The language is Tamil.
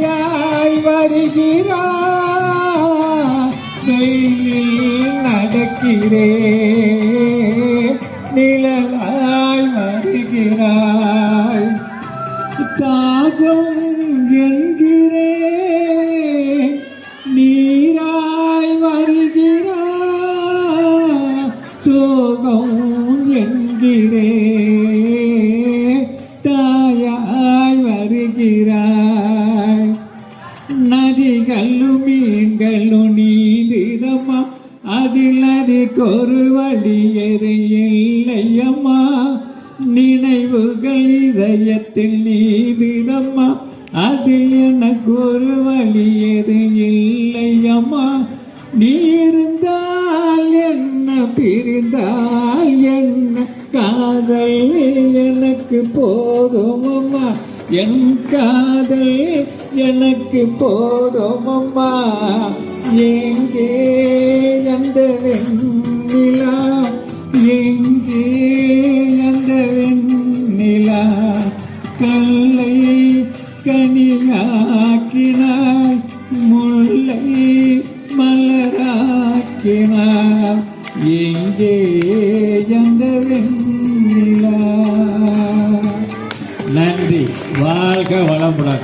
நதியாய் வருகிறாய், வெயிலில் நடக்கிறேன், நிழலாய் வருகிறாய். தாகம் என்கிறேன், நீராய் வருகிறாய். சோகம் என்கிறேன், தாயாய் வருகிறாய். நதிகளும் மீன்களும் நீந்திதம்மா, அதில் அதுக்கொரு வழியறு இல்லையம்மா. நினைவுகள் இதயத்தில் நீந்திதம்மா, அதில் எனக்கு ஒரு வழியறு இல்லையம்மா. நீ இருந்தால் என்ன, பிரிந்தால் என்ன, காதல் எனக்கு போதும் அம்மா. என் காதல் எனக்கு போதும் அம்மா. எங்கே அந்த வெண்ணிலா, எங்கே அந்த வெண்ணிலா. கல்லை கனியாக்கினாய், முல்லை மலராக்கினாய். எங்கே அந்த வெண்ணிலா. நன்றி. வாழ்க வளமுடன்.